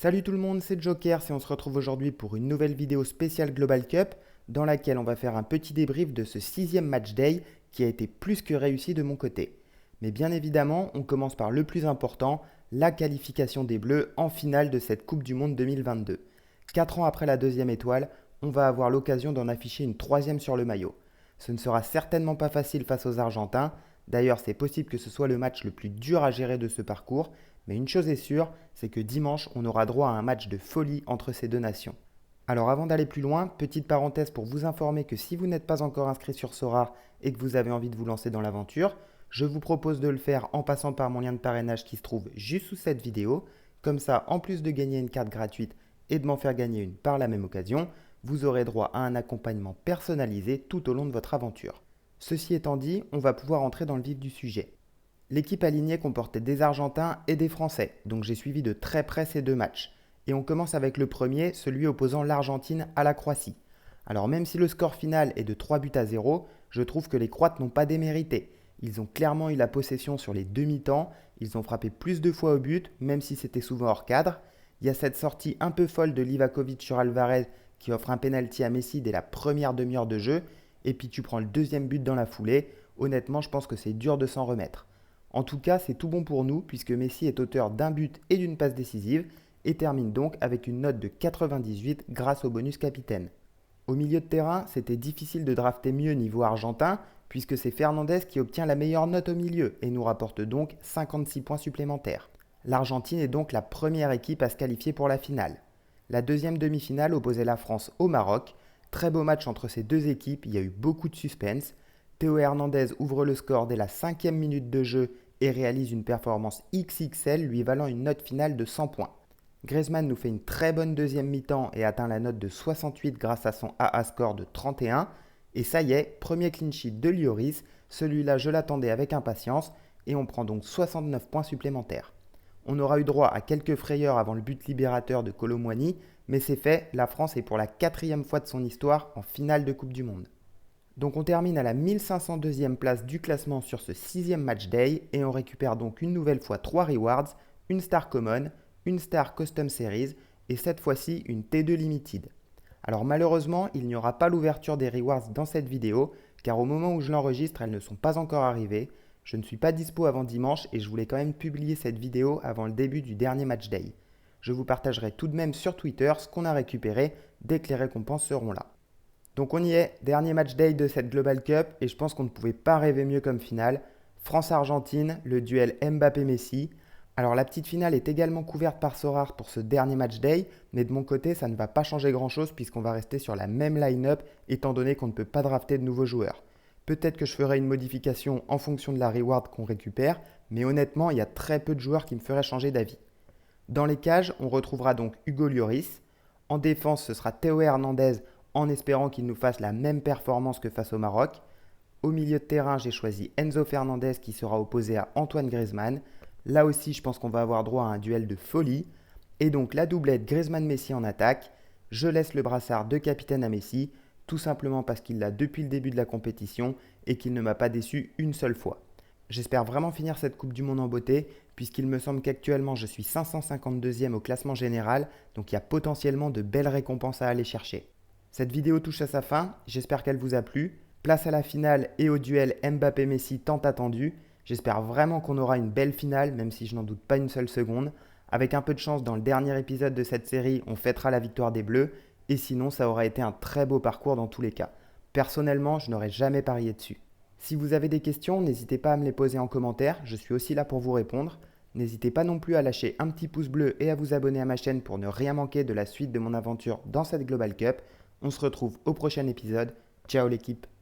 Salut tout le monde, c'est Joker et on se retrouve aujourd'hui pour une nouvelle vidéo spéciale Global Cup dans laquelle on va faire un petit débrief de ce 6e match day qui a été plus que réussi de mon côté. Mais bien évidemment, on commence par le plus important, la qualification des Bleus en finale de cette Coupe du Monde 2022. 4 ans après la deuxième étoile, on va avoir l'occasion d'en afficher une troisième sur le maillot. Ce ne sera certainement pas facile face aux Argentins, d'ailleurs c'est possible que ce soit le match le plus dur à gérer de ce parcours, mais une chose est sûre, c'est que dimanche, on aura droit à un match de folie entre ces deux nations. Alors avant d'aller plus loin, petite parenthèse pour vous informer que si vous n'êtes pas encore inscrit sur Sora et que vous avez envie de vous lancer dans l'aventure, je vous propose de le faire en passant par mon lien de parrainage qui se trouve juste sous cette vidéo. Comme ça, en plus de gagner une carte gratuite et de m'en faire gagner une par la même occasion, vous aurez droit à un accompagnement personnalisé tout au long de votre aventure. Ceci étant dit, on va pouvoir entrer dans le vif du sujet. L'équipe alignée comportait des Argentins et des Français, donc j'ai suivi de très près ces deux matchs. Et on commence avec le premier, celui opposant l'Argentine à la Croatie. Alors même si le score final est de 3-0, je trouve que les Croates n'ont pas démérité. Ils ont clairement eu la possession sur les demi-temps, ils ont frappé plus de fois au but, même si c'était souvent hors cadre. Il y a cette sortie un peu folle de Livakovic sur Alvarez qui offre un penalty à Messi dès la première demi-heure de jeu, et puis tu prends le deuxième but dans la foulée. Honnêtement, je pense que c'est dur de s'en remettre. En tout cas, c'est tout bon pour nous puisque Messi est auteur d'un but et d'une passe décisive et termine donc avec une note de 98 grâce au bonus capitaine. Au milieu de terrain, c'était difficile de drafter mieux niveau argentin puisque c'est Fernandez qui obtient la meilleure note au milieu et nous rapporte donc 56 points supplémentaires. L'Argentine est donc la première équipe à se qualifier pour la finale. La deuxième demi-finale opposait la France au Maroc. Très beau match entre ces deux équipes, il y a eu beaucoup de suspense. Théo Hernandez ouvre le score dès la 5e minute de jeu et réalise une performance XXL lui valant une note finale de 100 points. Griezmann nous fait une très bonne deuxième mi-temps et atteint la note de 68 grâce à son AA score de 31. Et ça y est, premier clean sheet de Lloris, celui-là je l'attendais avec impatience et on prend donc 69 points supplémentaires. On aura eu droit à quelques frayeurs avant le but libérateur de Kolo Muani, mais c'est fait, la France est pour la 4e fois de son histoire en finale de Coupe du Monde. Donc on termine à la 1502e place du classement sur ce 6e match day et on récupère donc une nouvelle fois 3 rewards, une Star Common, une Star Custom Series et cette fois-ci une T2 Limited. Alors malheureusement, il n'y aura pas l'ouverture des rewards dans cette vidéo car au moment où je l'enregistre, elles ne sont pas encore arrivées. Je ne suis pas dispo avant dimanche et je voulais quand même publier cette vidéo avant le début du dernier match day. Je vous partagerai tout de même sur Twitter ce qu'on a récupéré dès que les récompenses seront là. Donc on y est, dernier match day de cette Global Cup et je pense qu'on ne pouvait pas rêver mieux comme finale. France-Argentine, le duel Mbappé-Messi. Alors la petite finale est également couverte par Sorare pour ce dernier match day, mais de mon côté ça ne va pas changer grand chose puisqu'on va rester sur la même line-up étant donné qu'on ne peut pas drafter de nouveaux joueurs. Peut-être que je ferai une modification en fonction de la reward qu'on récupère, mais honnêtement il y a très peu de joueurs qui me feraient changer d'avis. Dans les cages, on retrouvera donc Hugo Lloris. En défense, ce sera Théo Hernandez en espérant qu'il nous fasse la même performance que face au Maroc. Au milieu de terrain, j'ai choisi Enzo Fernandez qui sera opposé à Antoine Griezmann. Là aussi, je pense qu'on va avoir droit à un duel de folie. Et donc la doublette Griezmann-Messi en attaque. Je laisse le brassard de capitaine à Messi, tout simplement parce qu'il l'a depuis le début de la compétition et qu'il ne m'a pas déçu une seule fois. J'espère vraiment finir cette Coupe du Monde en beauté, puisqu'il me semble qu'actuellement je suis 552e au classement général, donc il y a potentiellement de belles récompenses à aller chercher. Cette vidéo touche à sa fin, j'espère qu'elle vous a plu. Place à la finale et au duel Mbappé-Messi tant attendu. J'espère vraiment qu'on aura une belle finale, même si je n'en doute pas une seule seconde. Avec un peu de chance, dans le dernier épisode de cette série, on fêtera la victoire des Bleus. Et sinon, ça aura été un très beau parcours dans tous les cas. Personnellement, je n'aurais jamais parié dessus. Si vous avez des questions, n'hésitez pas à me les poser en commentaire, je suis aussi là pour vous répondre. N'hésitez pas non plus à lâcher un petit pouce bleu et à vous abonner à ma chaîne pour ne rien manquer de la suite de mon aventure dans cette Global Cup. On se retrouve au prochain épisode. Ciao l'équipe!